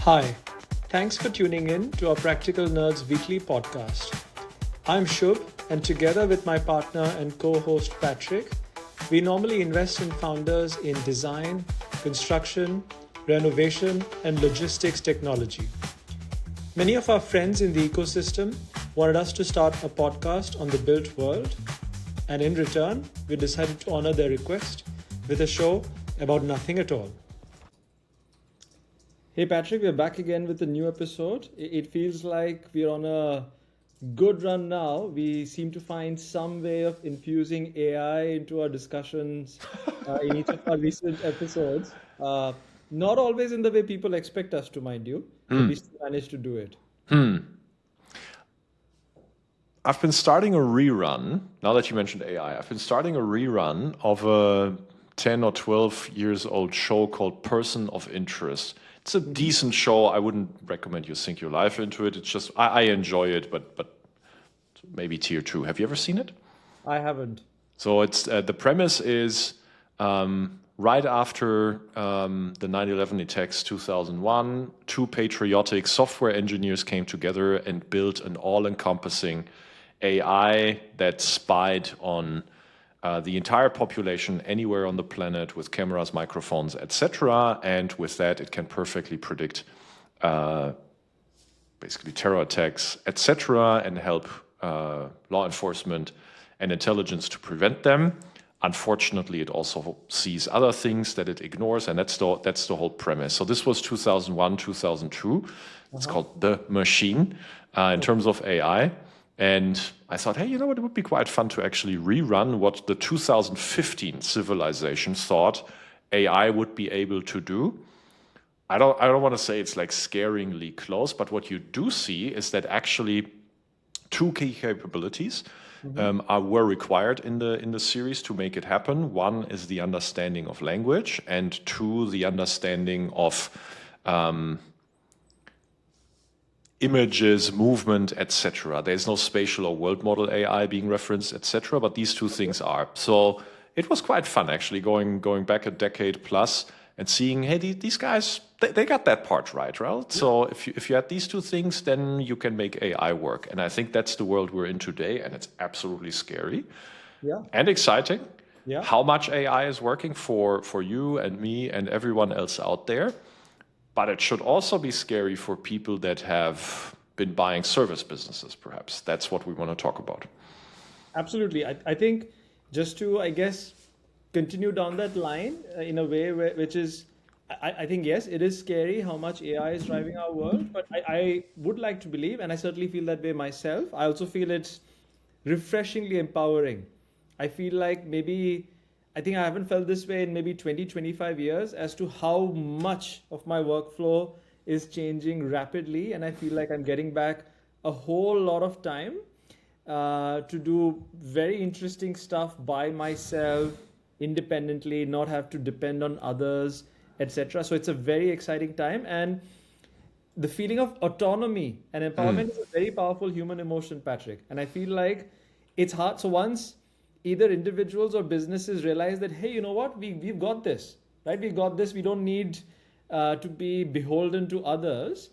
Hi, thanks for tuning in to our Practical Nerds weekly podcast. I'm Shub, and together with my partner and co-host Patric, we normally invest in founders in design, construction, renovation, and logistics technology. Many of our friends in the ecosystem wanted us to start a podcast on the built world, and in return, we decided to honor their request with a show about nothing at all. Hey Patrick, we're back again with a new episode. It feels like we're on a good run now. We seem to find some way of infusing AI into our discussions in each of our recent episodes. Not always in the way people expect us to, mind you, but we still managed to do it. I've been starting a rerun, now that you mentioned AI, I've been starting a rerun of a 10 or 12 years old show called Person of Interest. It's a decent show. I wouldn't recommend you sink your life into it. It's just, I enjoy it, but maybe tier 2. Have you ever seen it? I haven't. So it's the premise is right after the 9/11 attacks 2001, two patriotic software engineers came together and built an all-encompassing AI that spied on the entire population anywhere on the planet with cameras, microphones, etc. And with that, it can perfectly predict basically terror attacks, etc., and help law enforcement and intelligence to prevent them. Unfortunately, it also sees other things that it ignores, and that's the whole premise. So this was 2001, 2002. It's called The Machine in terms of AI. And I thought, hey, you know what? It would be quite fun to actually rerun what the 2015 civilization thought AI would be able to do. I don't want to say it's like scaringly close, but what you do see is that actually two key capabilities were required in the series to make it happen. One is the understanding of language, and two, the understanding of images, movement, etc. There's no spatial or world model AI being referenced, etc. But these two things are. So it was quite fun actually going back a decade plus and seeing, hey, these guys, they got that part right? So if you had these two things, then you can make AI work. And I think that's the world we're in today, and it's absolutely scary and exciting. How much AI is working for you and me and everyone else out there. But it should also be scary for people that have been buying service businesses, perhaps. That's what we want to talk about. Absolutely. I think just to, I guess, continue down that line in a way which is, I think, yes, it is scary how much AI is driving our world, but I would like to believe, and I certainly feel that way myself, I also feel it's refreshingly empowering. I feel like I think I haven't felt this way in maybe 20, 25 years as to how much of my workflow is changing rapidly. And I feel like I'm getting back a whole lot of time to do very interesting stuff by myself, independently, not have to depend on others, etc. So it's a very exciting time. And the feeling of autonomy and empowerment is a very powerful human emotion, Patrick. And I feel like it's hard. So once either individuals or businesses realize that, hey, you know what, we've got this, right? We got this. We don't need to be beholden to others.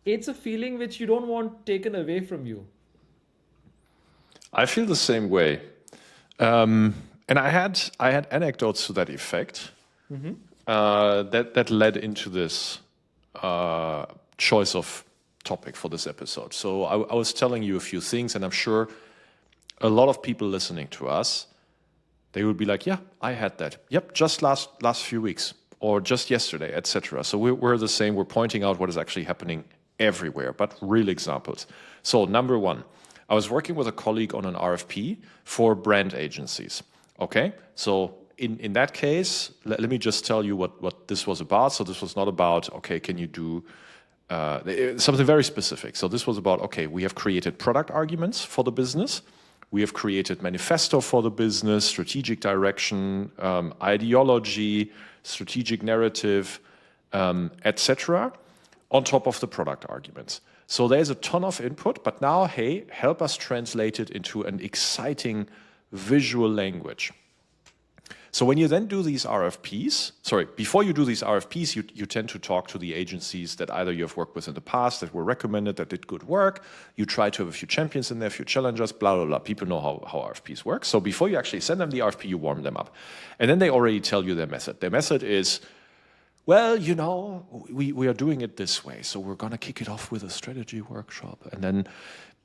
It's a feeling which you don't want taken away from you. I feel the same way. And I had anecdotes to that effect that led into this choice of topic for this episode. So I was telling you a few things, and I'm sure a lot of people listening to us, they would be like, yeah, I had that. Yep, just last few weeks or just yesterday, etc. So we're the same. We're pointing out what is actually happening everywhere, but real examples. So number one, I was working with a colleague on an RFP for brand agencies. Okay, so in that case, let me just tell you what this was about. So this was not about, okay, can you do something very specific. So this was about, okay, we have created product arguments for the business. We have created manifesto for the business, strategic direction, ideology, strategic narrative, etc., on top of the product arguments. So there's a ton of input, but now, hey, help us translate it into an exciting visual language. So when you then do these RFPs, before you do these RFPs, you tend to talk to the agencies that either you have worked with in the past, that were recommended, that did good work. You try to have a few champions in there, a few challengers, blah, blah, blah. People know how RFPs work. So before you actually send them the RFP, you warm them up. And then they already tell you their method. Their method is, well, we are doing it this way. So we're going to kick it off with a strategy workshop. And then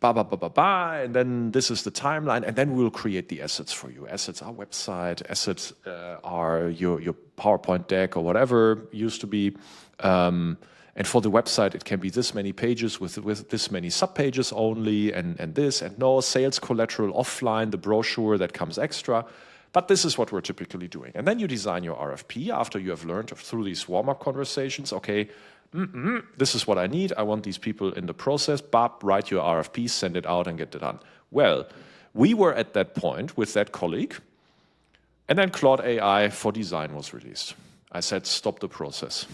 and then this is the timeline, and then we'll create the assets for you. Assets are website, assets are your PowerPoint deck or whatever used to be. And for the website, it can be this many pages with this many subpages only, and this, and no sales collateral offline, the brochure that comes extra. But this is what we're typically doing. And then you design your RFP after you have learned through these warm-up conversations, okay, this is what I need. I want these people in the process. Bob, write your RFP, send it out, and get it done. Well, we were at that point with that colleague, and then Claude AI for design was released. I said, stop the process.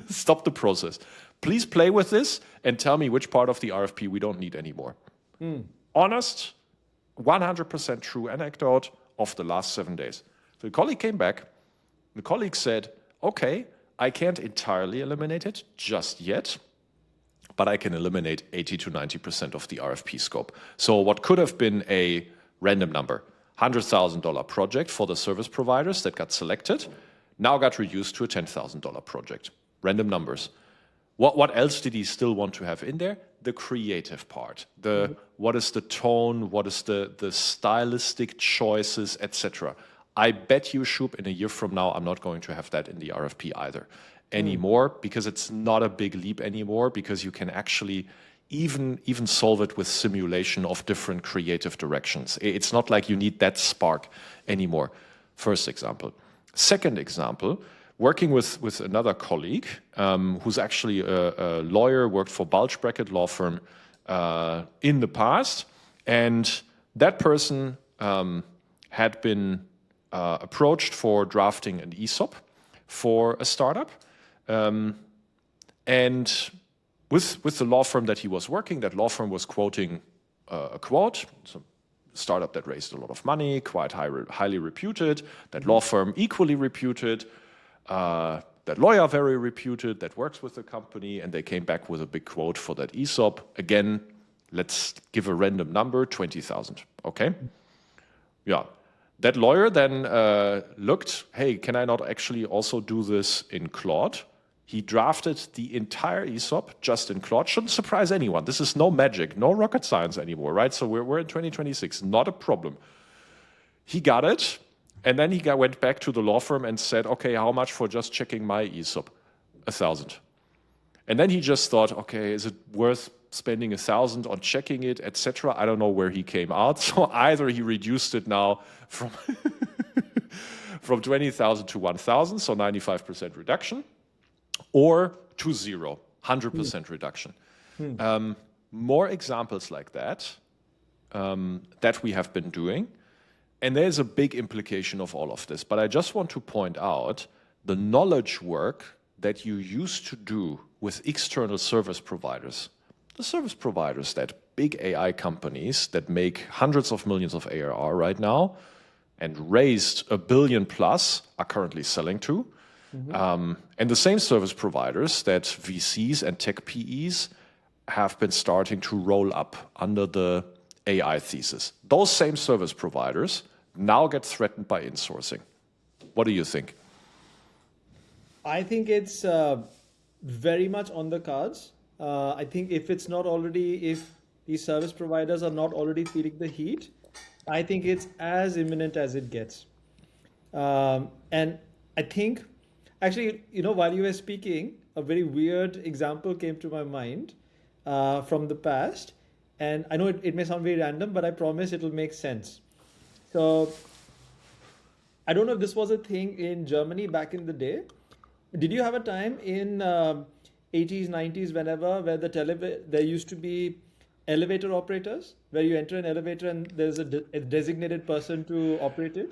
Stop the process. Please play with this and tell me which part of the RFP we don't need anymore. Honest, 100% true anecdote of the last 7 days. So the colleague came back. The colleague said, okay, I can't entirely eliminate it just yet, but I can eliminate 80 to 90% of the RFP scope. So what could have been a random number, $100,000 project for the service providers that got selected, now got reduced to a $10,000 project. Random numbers. What else did he still want to have in there? The creative part. What is the tone? What is the stylistic choices, etc. I bet you, Shub, in a year from now, I'm not going to have that in the RFP either anymore, because it's not a big leap anymore, because you can actually even solve it with simulation of different creative directions. It's not like you need that spark anymore. First example. Second example, working with another colleague who's actually a lawyer, worked for bulge bracket law firm in the past, and that person had been approached for drafting an ESOP for a startup. And with the law firm that he was working, that law firm was quoting a quote, so startup that raised a lot of money, quite highly reputed, that law firm equally reputed, that lawyer very reputed, that works with the company, and they came back with a big quote for that ESOP. Again, let's give a random number, 20,000, okay? Yeah. That lawyer then looked, hey, can I not actually also do this in Claude? He drafted the entire ESOP just in Claude. Shouldn't surprise anyone. This is no magic, no rocket science anymore, right? So we're in 2026, not a problem. He got it, and then he went back to the law firm and said, okay, how much for just checking my ESOP? 1,000. And then he just thought, okay, is it worth spending 1,000 on checking it, etc.? I don't know where he came out. So either he reduced it now from from 20,000 to 1,000, so 95% reduction, or to 0, 100% reduction. More examples like that that we have been doing. And there's a big implication of all of this. But I just want to point out the knowledge work that you used to do with external service providers. The service providers, that big AI companies that make hundreds of millions of ARR right now and raised $1 billion plus, are currently selling to. And the same service providers that VCs and tech PEs have been starting to roll up under the AI thesis. Those same service providers now get threatened by insourcing. What do you think? I think it's very much on the cards. I think if these service providers are not already feeling the heat, I think it's as imminent as it gets. And I think, actually, while you were speaking, a very weird example came to my mind from the past. And I know it may sound very random, but I promise it'll make sense. So I don't know if this was a thing in Germany back in the day. Did you have a time in 80s, 90s, where there used to be elevator operators, where you enter an elevator and there's a designated person to operate it?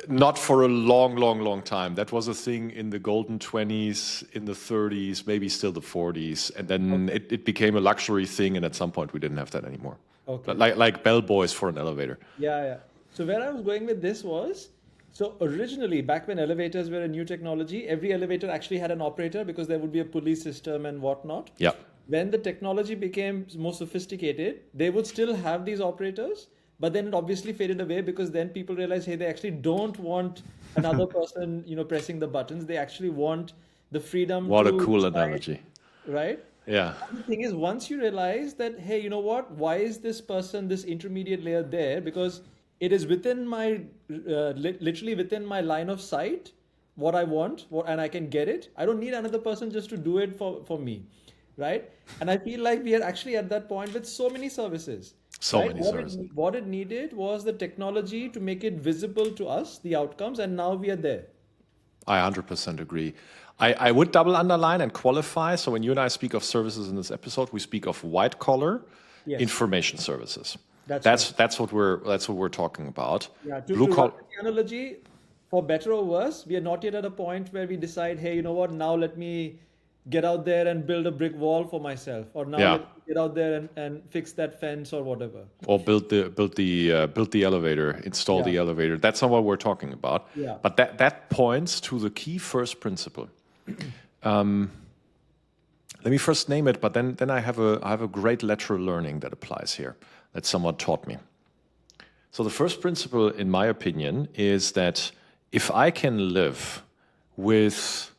Not for a long time. That was a thing in the golden 20s, in the 30s, maybe still the 40s. And then it became a luxury thing. And at some point we didn't have that anymore. Okay. Like bellboys for an elevator. Yeah. So where I was going with this was, So originally, back when elevators were a new technology, every elevator actually had an operator because there would be a pulley system and whatnot. Yeah. When the technology became more sophisticated, they would still have these operators, but then it obviously faded away because then people realized, hey, they actually don't want another person, pressing the buttons. They actually want the freedom What a to cool decide, analogy. right? Yeah. And the thing is, once you realize that, hey, you know what? Why is this person, this intermediate layer there? Because it is within my, literally within my line of sight, what I want, and I can get it. I don't need another person just to do it for me, right? And I feel like we are actually at that point with so many services, So right? many services. What it needed was the technology to make it visible to us, the outcomes, and now we are there. I 100% agree. I would double underline and qualify. So when you and I speak of services in this episode, we speak of white collar Yes, information services. that's right. That's what we're talking about. Yeah, Blue to run collar. with the analogy, for better or worse, we are not yet at a point where we decide, hey, you know what, now let me get out there and build a brick wall for myself, or now Yeah. let me get out there and fix that fence or whatever. Or build the elevator, install Yeah, the elevator. That's not what we're talking about. yeah, But that points to the key first principle. Let me first name it, but then I have a great lateral learning that applies here that someone taught me. So the first principle, in my opinion, is that if I can live with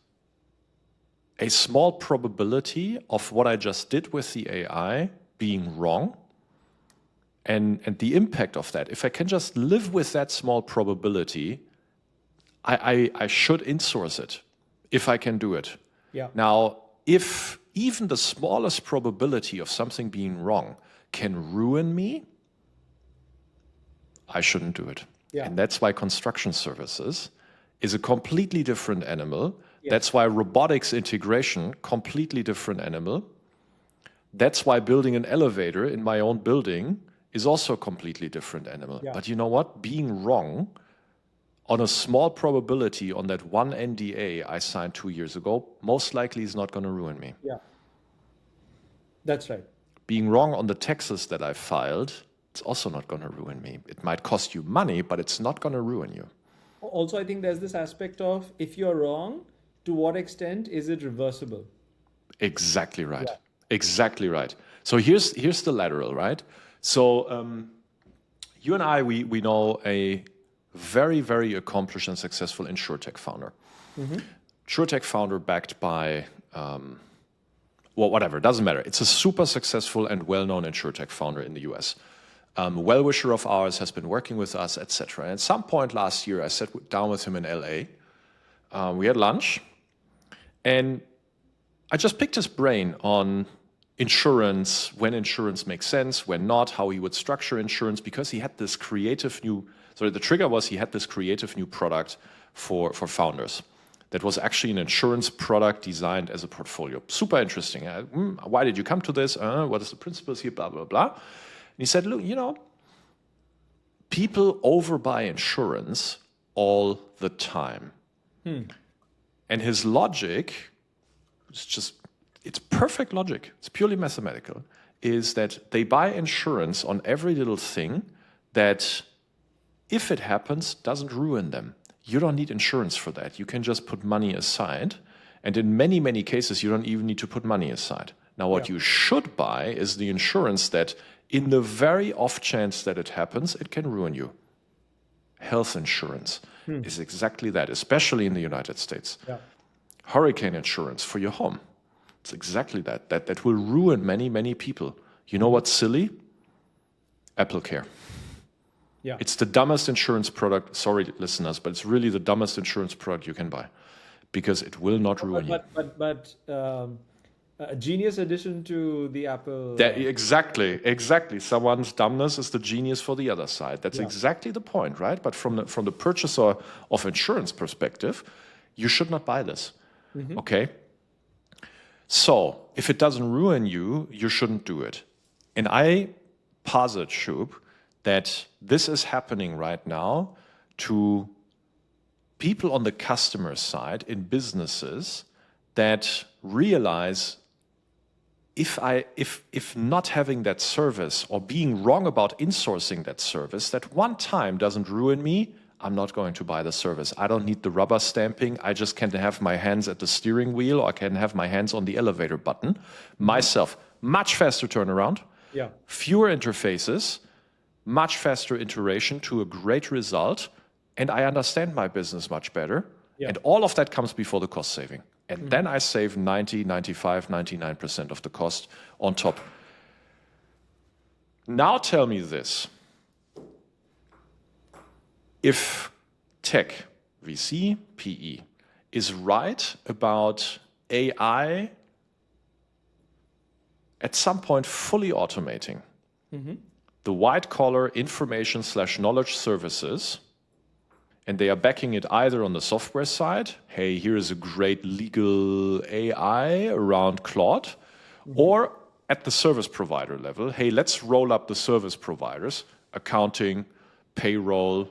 a small probability of what I just did with the AI being wrong, and the impact of that, if I can just live with that small probability, I should insource it if I can do it. yeah, Now, if even the smallest probability of something being wrong can ruin me, I shouldn't do it. yeah, And that's why construction services is a completely different animal. yes, That's why robotics integration, completely different animal. That's why building an elevator in my own building is also a completely different animal. yeah, But you know what? Being wrong on a small probability on that one NDA I signed 2 years ago, most likely is not going to ruin me. yeah. That's right. Being wrong on the taxes that I filed, it's also not going to ruin me. It might cost you money, but it's not going to ruin you. Also, I think there's this aspect of if you're wrong, to what extent is it reversible? Exactly right. Yeah, Exactly right. So here's the lateral, right? So you and I, we know a very, very accomplished and successful insurtech founder. Insurtech founder backed by, well, whatever, doesn't matter. It's a super successful and well-known insurtech founder in the US. Well-wisher of ours, has been working with us, etc. And at some point last year, I sat down with him in LA. We had lunch, and I just picked his brain on insurance, when insurance makes sense, when not, how he would structure insurance, because he had this creative new, sorry, the trigger was he had this creative new product for founders. That was actually an insurance product designed as a portfolio. Super interesting. Why did you come to this? What is the principles here? Blah, blah, blah. And he said, look, people overbuy insurance all the time. And his logic, it's perfect logic, it's purely mathematical, is that they buy insurance on every little thing that, if it happens, doesn't ruin them. You don't need insurance for that. You can just put money aside. And in many, many cases, you don't even need to put money aside. Now, what you should buy is the insurance that, in the very off chance that it happens, it can ruin you. Health insurance is exactly that, especially in the United States. yeah, Hurricane insurance for your home. It's exactly that. That will ruin many, many people. You know what's silly? Apple Care. yeah. It's the dumbest insurance product. Sorry, listeners, but it's really the dumbest insurance product you can buy, because it will not ruin you. But a genius addition to the Apple. Exactly. Someone's dumbness is the genius for the other side. That's Yeah. exactly the point, right? But from the purchaser of insurance perspective, you should not buy this. Okay? So if it doesn't ruin you, you shouldn't do it. And I posit, Shub, that this is happening right now to people on the customer side in businesses that realize, if not having that service or being wrong about insourcing that service, that one time doesn't ruin me, I'm not going to buy the service. I don't need the rubber stamping. I just can have my hands at the steering wheel, or I can have my hands on the elevator button myself. Much faster turnaround, Yeah. fewer interfaces, much faster iteration to a great result, and I understand my business much better. Yeah. And all of that comes before the cost saving. And then I save 90, 95, 99% of the cost on top. Now tell me this. If tech, VC, PE, is right about AI at some point fully automating the white-collar information/knowledge services, and they are backing it either on the software side, hey, here is a great legal AI around Claude, or at the service provider level, hey, let's roll up the service providers, accounting, payroll,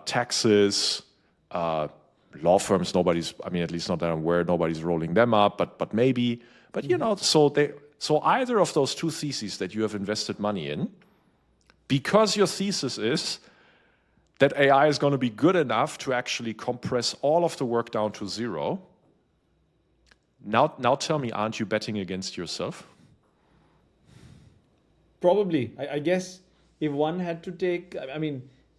taxes, law firms, at least not that I'm aware, nobody's rolling them up, but maybe, so either of those two theses that you have invested money in, because your thesis is that AI is going to be good enough to actually compress all of the work down to zero, now tell me, aren't you betting against yourself? Probably. I guess if one had to take,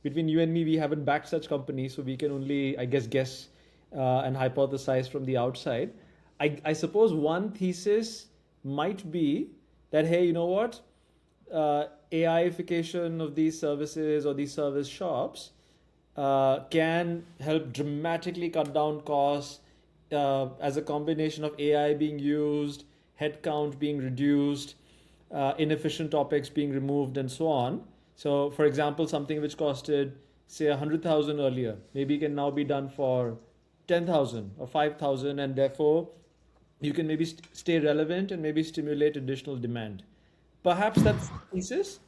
between you and me, we haven't backed such companies, so we can only, guess and hypothesize from the outside. I suppose one thesis might be that, hey, you know what? AIification of these services or these service shops can help dramatically cut down costs as a combination of AI being used, headcount being reduced, inefficient topics being removed, and so on. So, for example, something which costed, say, 100,000 earlier, maybe can now be done for 10,000 or 5,000, and therefore you can maybe stay relevant and maybe stimulate additional demand. Perhaps that's the thesis,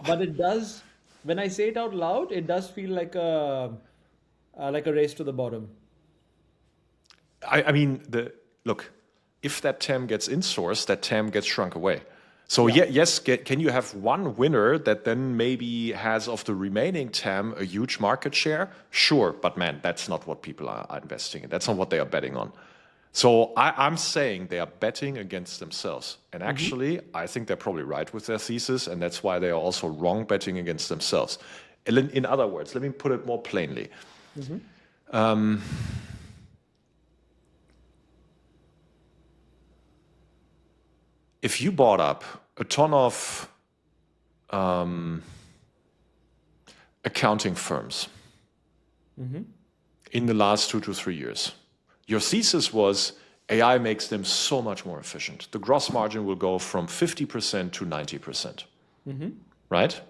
but it does, when I say it out loud, it does feel like a race to the bottom. Look, if that TAM gets insourced, that TAM gets shrunk away. So yes, can you have one winner that then maybe has of the remaining TAM a huge market share? Sure, but man, that's not what people are investing in. That's not what they are betting on. So I'm saying they are betting against themselves. And actually, I think they're probably right with their thesis, and that's why they are also wrong betting against themselves. In other words, let me put it more plainly. If you bought up a ton of accounting firms in the last 2 to 3 years, your thesis was AI makes them so much more efficient. The gross margin will go from 50% to 90%, right?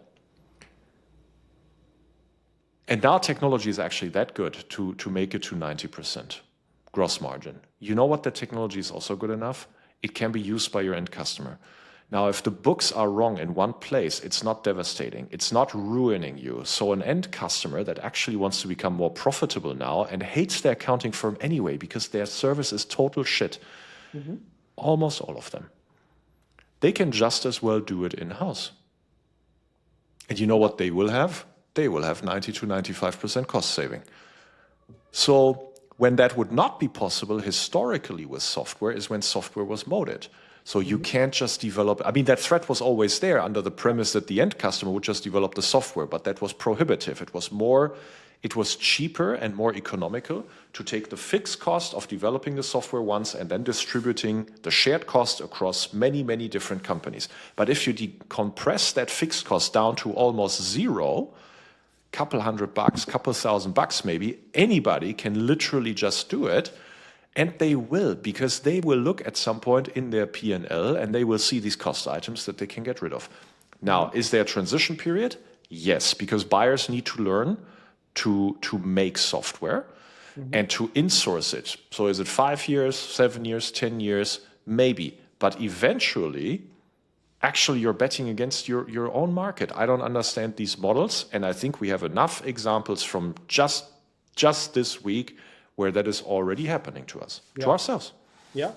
And now technology is actually that good to make it to 90% gross margin. You know what the technology is also good enough? It can be used by your end customer. Now, if the books are wrong in one place, it's not devastating. It's not ruining you. So an end customer that actually wants to become more profitable now and hates their accounting firm anyway because their service is total shit, almost all of them, they can just as well do it in-house. And you know what they will have? They will have 90 to 95% cost saving. So when that would not be possible historically with software is when software was moated. So you can't just develop, that threat was always there under the premise that the end customer would just develop the software, but that was prohibitive. It was cheaper and more economical to take the fixed cost of developing the software once and then distributing the shared cost across many, many different companies. But if you decompress that fixed cost down to almost zero, couple $100, couple $1,000 maybe, anybody can literally just do it. And they will, because they will look at some point in their P&L and they will see these cost items that they can get rid of. Now, is there a transition period? Yes, because buyers need to learn to make software and to insource it. So is it 5 years, 7 years, 10 years? Maybe. But eventually, actually, you're betting against your own market. I don't understand these models. And I think we have enough examples from just this week where that is already happening to us, to ourselves. Yeah.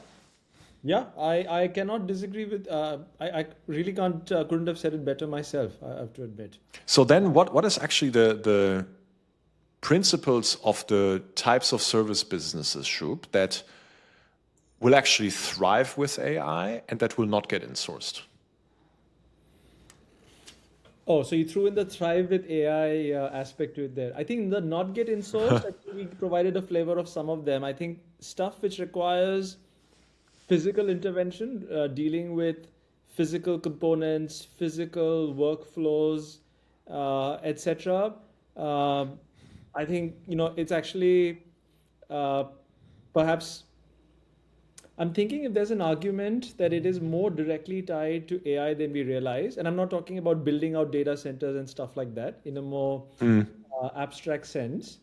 I cannot disagree with. I really couldn't have said it better myself, I have to admit. So then, what is actually the principles of the types of service businesses, Shub, that will actually thrive with AI and that will not get insourced? Oh, so you threw in the thrive with AI aspect to it there. I think the not get insourced, I think we provided a flavor of some of them. I think stuff which requires physical intervention, dealing with physical components, physical workflows, etc. I think it's actually uh, perhaps I'm thinking if there's an argument that it is more directly tied to AI than we realize, and I'm not talking about building out data centers and stuff like that in a more abstract sense.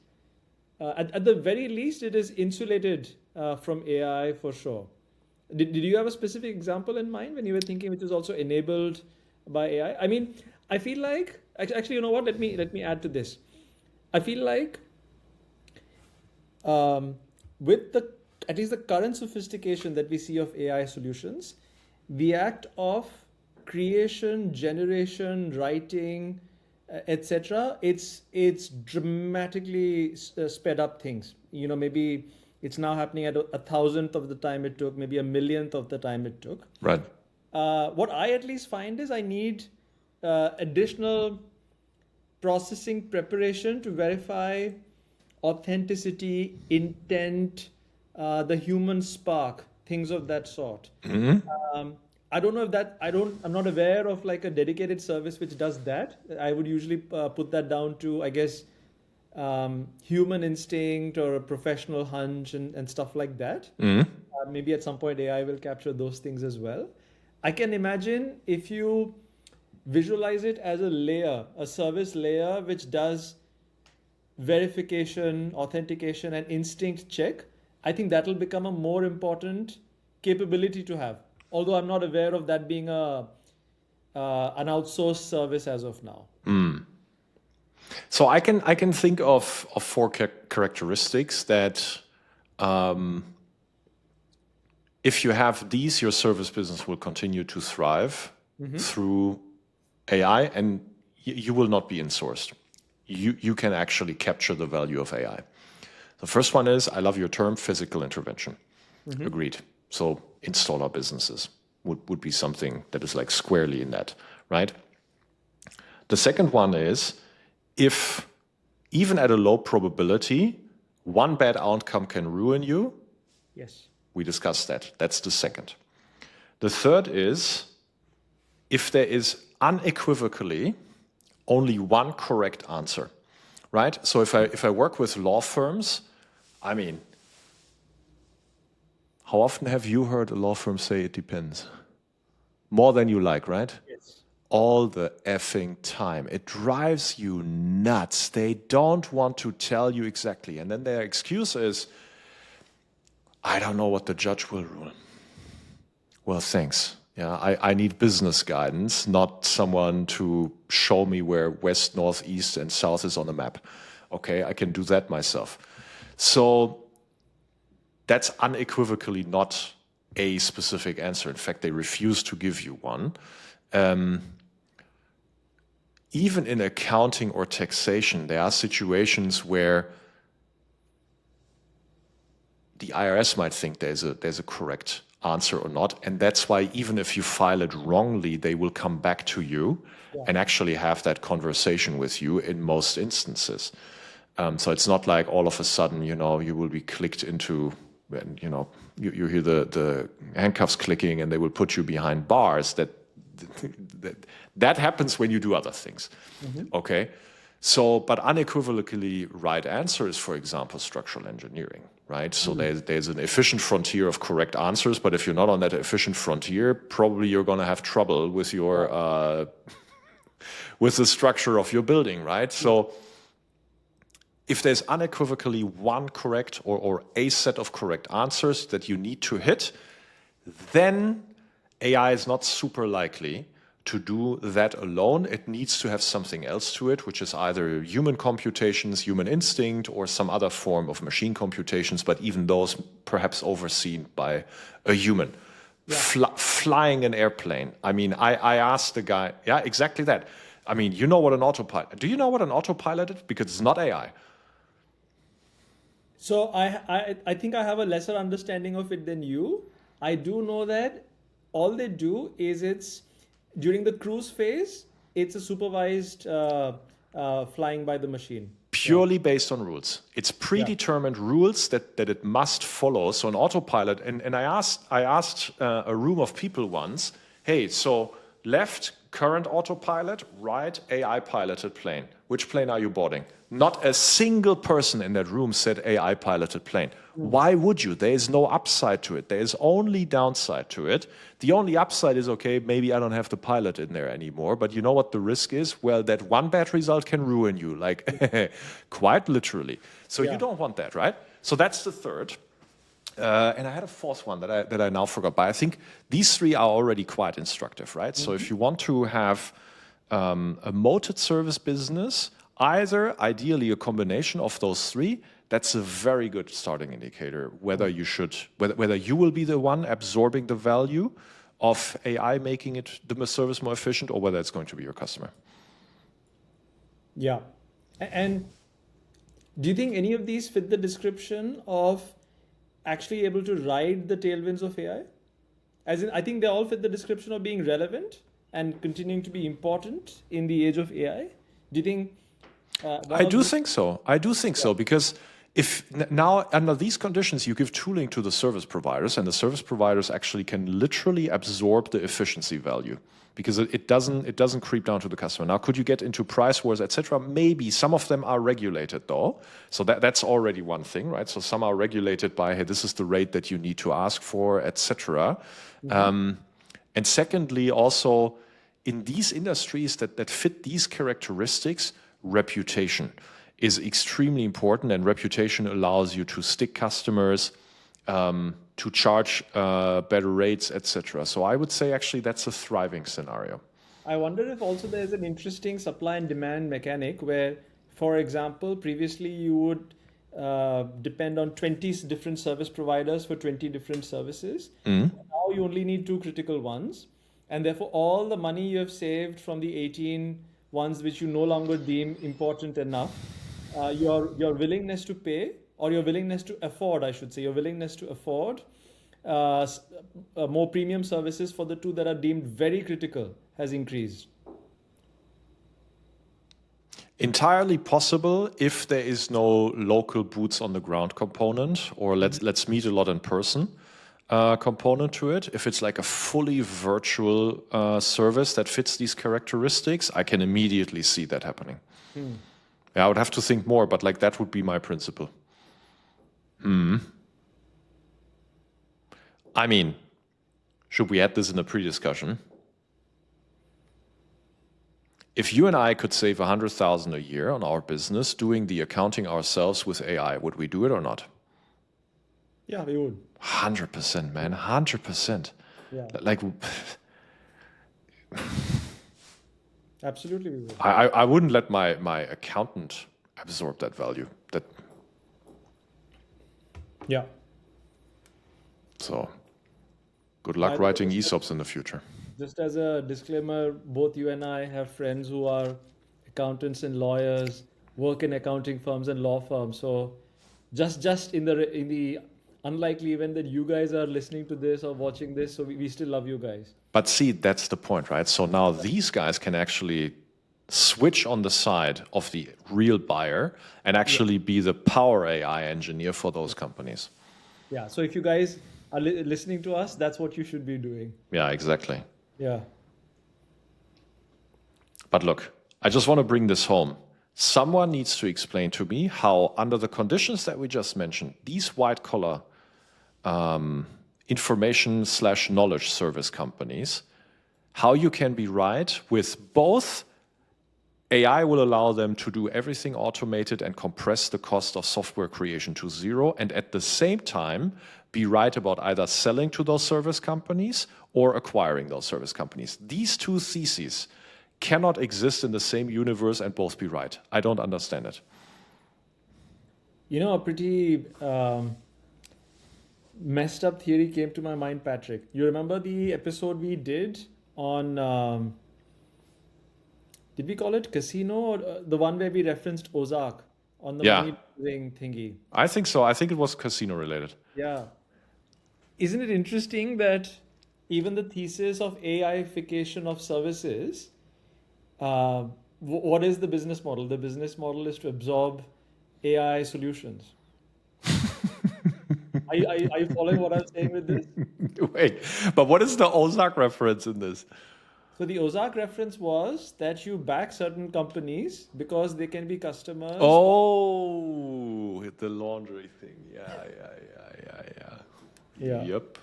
At the very least, it is insulated from AI for sure. Did you have a specific example in mind when you were thinking which is also enabled by AI? I mean, I feel like actually, you know what? Let me add to this. I feel like with the at least the current sophistication that we see of AI solutions, the act of creation, generation, writing, etc., it's dramatically sped up things. Maybe it's now happening at a thousandth of the time it took, maybe a millionth of the time it took. Right. What I at least find is I need additional processing preparation to verify authenticity, intent, the human spark, things of that sort. I don't know if that I'm not aware of like a dedicated service which does that. I would usually put that down to, I guess, human instinct or a professional hunch and stuff like that. Maybe at some point AI will capture those things as well. I can imagine if you visualize it as a layer, a service layer which does verification, authentication, and instinct check, I think that will become a more important capability to have. Although I'm not aware of that being an outsourced service as of now. So I can think of four characteristics that if you have these, your service business will continue to thrive through AI, and you will not be insourced. You can actually capture the value of AI. The first one is, I love your term, physical intervention. Agreed. So installer businesses would be something that is like squarely in that, right? The second one is, if even at a low probability, one bad outcome can ruin you. Yes. We discussed that. That's the second. The third is, if there is unequivocally only one correct answer, right? So if I work with law firms, I mean, how often have you heard a law firm say it depends? More than you like, right? Yes. All the effing time. It drives you nuts. They don't want to tell you exactly. And then their excuse is, I don't know what the judge will rule. Well, thanks. Yeah, I need business guidance, not someone to show me where west, north, east, and south is on the map. Okay, I can do that myself. So that's unequivocally not a specific answer. In fact, they refuse to give you one. Even in accounting or taxation, there are situations where the IRS might think there's a correct answer or not, and that's why even if you file it wrongly, they will come back to you and actually have that conversation with you in most instances. So it's not like all of a sudden, you will be clicked into, and you hear the handcuffs clicking and they will put you behind bars. That happens when you do other things. Okay. So, but unequivocally right answer is, for example, structural engineering, right? So there's an efficient frontier of correct answers, but if you're not on that efficient frontier, probably you're going to have trouble with your with the structure of your building, right? So if there's unequivocally one correct or a set of correct answers that you need to hit, then AI is not super likely to do that alone. It needs to have something else to it, which is either human computations, human instinct, or some other form of machine computations, but even those perhaps overseen by a human. Flying an airplane. I mean, I asked the guy, yeah, exactly that. I mean, you know what an autopilot, do you know what an autopilot is? Because it's not AI. So I think I have a lesser understanding of it than you. I do know that all they do is it's during the cruise phase, it's a supervised flying by the machine. Yeah. Purely based on rules. It's Yeah. predetermined rules that it must follow. So an autopilot, and I asked a room of people once, hey, so left current autopilot, right AI piloted plane. Which plane are you boarding? Not a single person in that room said AI piloted plane. Why would you? There is no upside to it. There is only downside to it. The only upside is, okay, maybe I don't have the pilot in there anymore. But you know what the risk is? Well, that one bad result can ruin you, like quite literally. So Yeah. you don't want that, right? So that's the third. And I had a fourth one that I now forgot. But I think these three are already quite instructive, right? So if you want to have a moated service business, either ideally a combination of those three, that's a very good starting indicator whether whether you will be the one absorbing the value of AI making it the service more efficient, or whether it's going to be your customer. Yeah. And do you think any of these fit the description of actually able to ride the tailwinds of AI? As in, I think they all fit the description of being relevant and continuing to be important in the age of AI. Do you think? I do think so. I do think so, because if now under these conditions you give tooling to the service providers, and the service providers actually can literally absorb the efficiency value, because it doesn't creep down to the customer. Now, could you get into price wars, etc.? Maybe some of them are regulated though, so that's already one thing, right? So some are regulated by, hey, this is the rate that you need to ask for, etc. And secondly, also in these industries that fit these characteristics, reputation is extremely important, and reputation allows you to stick customers, to charge better rates, etc. So I would say actually that's a thriving scenario. I wonder if also there's an interesting supply and demand mechanic where, for example, previously you would depend on 20 different service providers for 20 different services. Now you only need two critical ones. And therefore, all the money you have saved from the 18 ones which you no longer deem important enough, your willingness to pay, or your willingness to afford, I should say, your willingness to afford more premium services for the two that are deemed very critical has increased. Entirely possible if there is no local boots on the ground component, or let's meet a lot in person component to it. If it's like a fully virtual service that fits these characteristics, I can immediately see that happening. Yeah, I would have to think more, but like that would be my principle. I mean, should we add this in a pre-discussion? If you and I could save 100,000 a year on our business doing the accounting ourselves with AI, would we do it or not? Yeah, we would. 100%, man, 100%. Yeah, Like, absolutely we would. I wouldn't let my accountant absorb that value. Yeah. So, good luck writing ESOPs in the future. Just as a disclaimer, both you and I have friends who are accountants and lawyers, work in accounting firms and law firms. So just in the unlikely event that you guys are listening to this or watching this, so we still love you guys. But see, that's the point, right? So now these guys can actually switch on the side of the real buyer and actually be the power AI engineer for those companies. Yeah. So if you guys are listening to us, that's what you should be doing. Yeah, exactly. Yeah. But look, I just want to bring this home. Someone needs to explain to me how, under the conditions that we just mentioned, these white-collar information/knowledge service companies, how you can be right with both AI will allow them to do everything automated and compress the cost of software creation to zero, and at the same time be right about either selling to those service companies or acquiring those service companies. These two theses cannot exist in the same universe and both be right. I don't understand it. You know, a pretty messed up theory came to my mind, Patrick. You remember the episode we did on, did we call it Casino, or the one where we referenced Ozark on the Yeah. money losing thingy. I think so. I think it was casino related. Yeah. Isn't it interesting that even the thesis of AIification of services, what is the business model? The business model is to absorb AI solutions. Are you following what I'm saying with this? Wait, but what is the Ozark reference in this? So the Ozark reference was that you back certain companies because they can be customers. Oh, the laundry thing. Yeah. Yeah. Yep.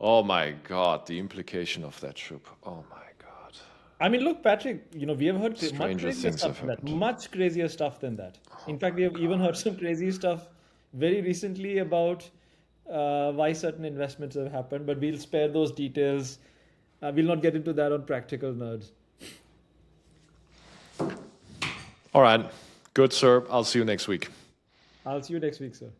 Oh my God, the implication of that, Shub. Oh my God. I mean, look, Patrick, we have heard much Stranger crazier things stuff have than that. happened. Much crazier stuff than that. In fact, we have even heard some crazy stuff very recently about why certain investments have happened, but we'll spare those details. We'll not get into that on Practical Nerds. All right. Good, sir. I'll see you next week. I'll see you next week, sir.